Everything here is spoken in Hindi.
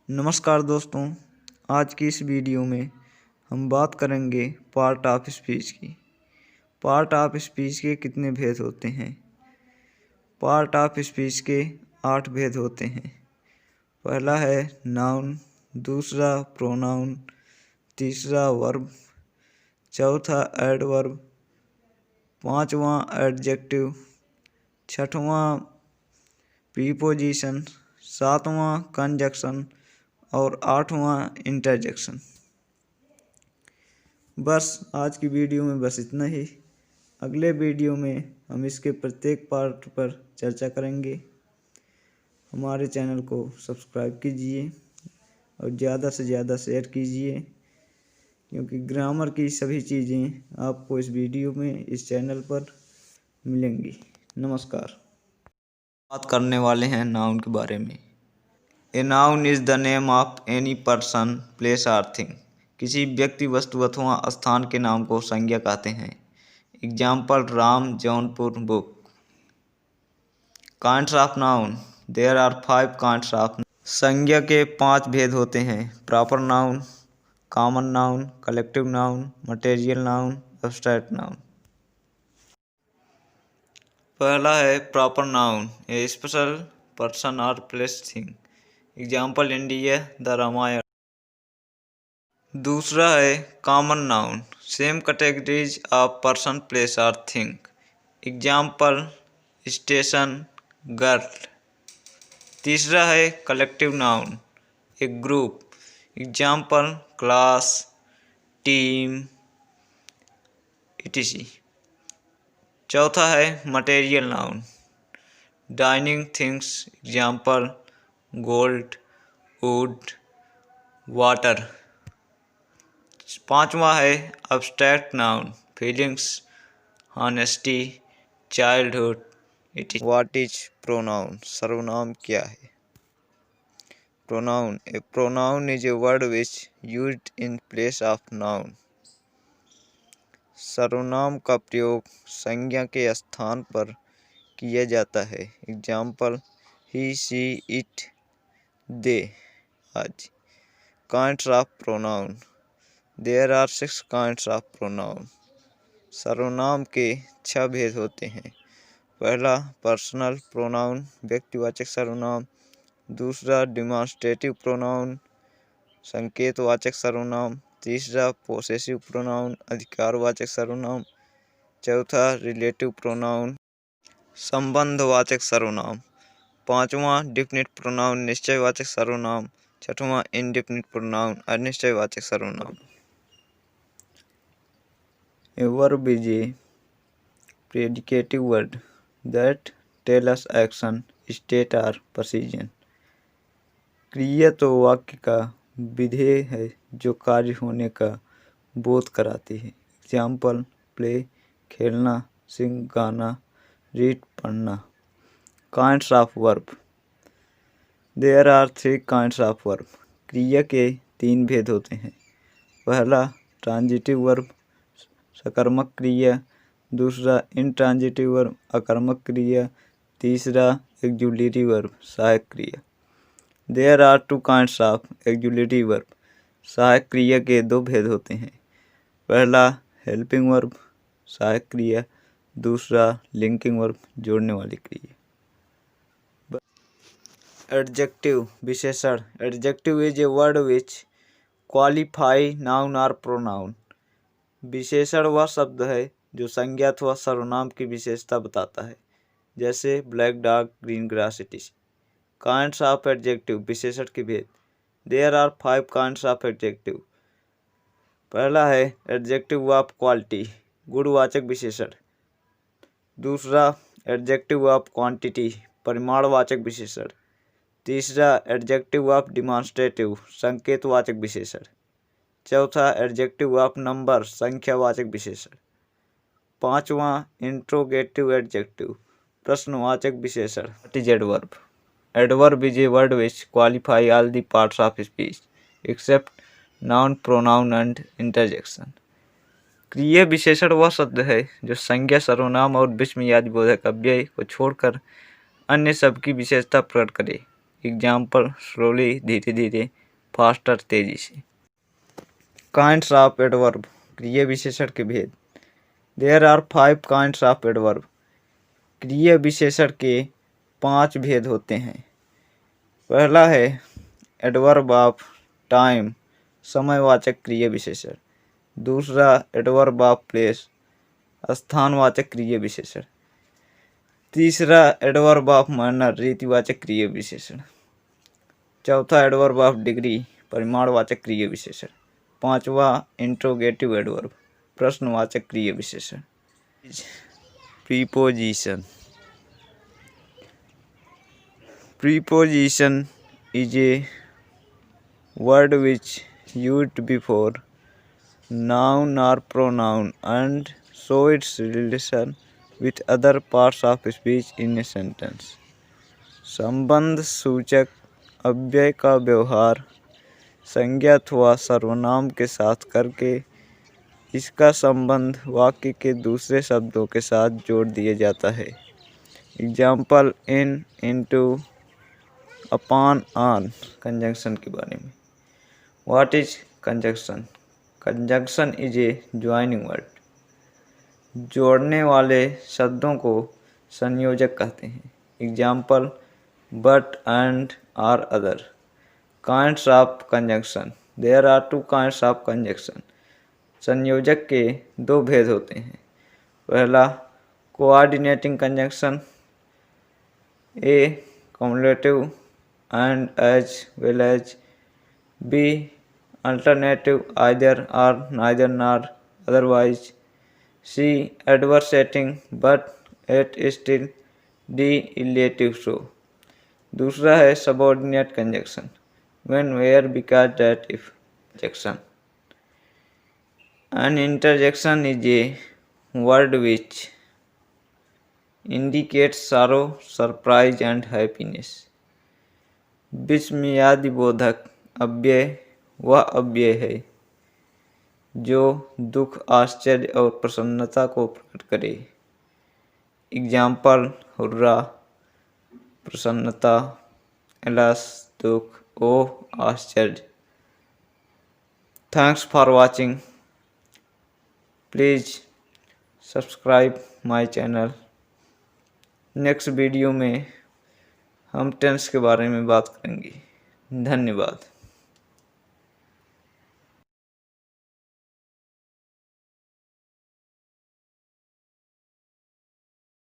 नमस्कार दोस्तों, आज की इस वीडियो में हम बात करेंगे पार्ट ऑफ स्पीच की। पार्ट ऑफ स्पीच के कितने भेद होते हैं? पार्ट ऑफ स्पीच के 8 भेद होते हैं। पहला है नाउन, दूसरा प्रोनाउन, तीसरा वर्ब, चौथा एडवर्ब, पांचवा एडजेक्टिव, छठवां प्रीपोजिशन, सातवां कंजक्शन और आठवां इंटरजेक्शन। बस आज की वीडियो में बस इतना ही। अगले वीडियो में हम इसके प्रत्येक पार्ट पर चर्चा करेंगे। हमारे चैनल को सब्सक्राइब कीजिए और ज़्यादा से ज़्यादा शेयर कीजिए, क्योंकि ग्रामर की सभी चीज़ें आपको इस वीडियो में इस चैनल पर मिलेंगी। नमस्कार। बात करने वाले हैं नाउन के बारे में। A noun is the name of any person, place और थिंग। किसी व्यक्ति, वस्तु अथवा स्थान के नाम को संज्ञा कहते हैं। Example Ram, Jaunpur, book. Kinds of noun, there are 5 kinds of. संज्ञा के 5 भेद होते हैं। Proper noun, common noun, collective noun, material noun, abstract noun. पहला है proper noun, a special person और place thing. Example India, the Ramayan. दूसरा है common noun, same categories of person, place और थिंग। Example station, girl. तीसरा है collective noun, a group. Example class, team, etc। चौथा है material noun, dining things. Example gold, would, water. पांचवा है abstract noun, feelings, honesty, childhood, etc। What is pronoun? सर्वनाम क्या है? Pronoun, A pronoun is a word which used in place of noun. सर्वनाम का प्रयोग संज्ञा के स्थान पर किया जाता है। Example he, she, it, they आदि। Kinds of pronoun, there are 6 kinds of pronoun. सर्वनाम के 6 भेद होते हैं। पहला पर्सनल प्रोनाउन, व्यक्तिवाचक सर्वनाम। दूसरा डिमॉन्स्ट्रेटिव प्रोनाउन, संकेतवाचक सर्वनाम। तीसरा पोसेसिव प्रोनाउन, अधिकारवाचक सर्वनाम। चौथा रिलेटिव प्रोनाउन, संबंधवाचक सर्वनाम। पांचवा डिफिनिट प्रोनाउन, निश्चयवाचक सर्वनाम। छठवां इनडिफिनिट प्रोनाउन, अनिश्चयवाचक सर्वनाम। A verb is a predicative word that tells us action, state or position। क्रिया तो वाक्य का विधेय है जो कार्य होने का बोध कराती है। एग्जाम्पल प्ले, खेलना, सिंग, गाना, रीड, पढ़ना। Kinds of verb, there are 3 kinds of verb. क्रिया के 3 भेद होते हैं। पहला ट्रांजिटिव वर्ब, सकर्मक क्रिया। दूसरा इनट्रांजिटिव वर्ब, अकर्मक क्रिया। तीसरा एक्जुलेटरी वर्ब, सहायक क्रिया। There are 2 kinds of auxiliary verb. सहायक क्रिया के 2 भेद होते हैं। पहला हेल्पिंग वर्ब, सहायक क्रिया। दूसरा लिंकिंग वर्ब, जोड़ने वाली क्रिया। एडजेक्टिव, विशेषण। Adjective is a word which qualify noun और प्रोनाउन। विशेषण वह शब्द है जो संज्ञा अथवा सर्वनाम की विशेषता बताता है, जैसे black dog, green grass etc। Kinds of adjective, विशेषण के भेद। There are 5 kinds of adjective. पहला है एडजेक्टिव ऑफ क्वालिटी, गुणवाचक विशेषण। दूसरा एडजेक्टिव ऑफ क्वांटिटी, परिमाणवाचक विशेषण। तीसरा एडजेक्टिव ऑफ डिमॉन्स्ट्रेटिव, संकेतवाचक विशेषण। चौथा एडजेक्टिव ऑफ नंबर, संख्यावाचक विशेषण। पांचवा इंट्रोगेटिव एडजेक्टिव, प्रश्नवाचक विशेषण। What is adverb? Adverb is a word which qualify all the parts of speech except noun, pronoun and interjection. क्रिया विशेषण वह शब्द है जो संज्ञा, सर्वनाम और विस्मयादिबोधक अव्यय को छोड़कर अन्य सब की विशेषता प्रकट करे। एग्जाम्पल स्लोली, धीरे धीरे, फास्टर, तेजी से। काइंड्स ऑफ एडवर्ब, क्रिया विशेषण के भेद। There are 5 kinds of adverb. क्रिया विशेषण के 5 भेद होते हैं। पहला है एडवर्ब ऑफ टाइम, समयवाचक क्रिया विशेषण। दूसरा एडवर्ब ऑफ प्लेस, स्थानवाचक क्रिया विशेषण। तीसरा एडवर्ब ऑफ मैनर, रीतिवाचक क्रिया विशेषण। चौथा एडवर्ब ऑफ डिग्री, परिमाणवाचक क्रिया विशेषण। पांचवा इंट्रोगेटिव एडवर्ब, प्रश्नवाचक क्रिया विशेषण। Preposition. Preposition is a word which used before noun or pronoun and show its relation with other parts of speech in a sentence. संबंध सूचक अव्यय का व्यवहार संज्ञा अथवा सर्वनाम के साथ करके इसका संबंध वाक्य के दूसरे शब्दों के साथ जोड़ दिया जाता है। Example in, into, upon, on. Conjunction के बारे में। What is conjunction? Conjunction is a joining word. जोड़ने वाले शब्दों को संयोजक कहते हैं। Example but, and, or, other. Kinds of conjunction. There are 2 kinds of conjunction. संयोजक के 2 भेद होते हैं। पहला coordinating conjunction, a cumulative and as well as, B alternative either or neither nor otherwise, C adversating but yet still, D elative so। दूसरा है subordinate conjunction, when, where, because, that, if। Interjection। An interjection is a word which indicates sorrow, surprise and happiness। विस्मयादि बोधक अव्यय वह अव्यय है जो दुख, आश्चर्य और प्रसन्नता को प्रकट करे। एग्जाम्पल हुर्रा, प्रसन्नता, एलास, दुख, ओह, आश्चर्य। Thanks for watching. Please subscribe my channel. Next video में हम टेंस के बारे में बात करेंगे। धन्यवाद।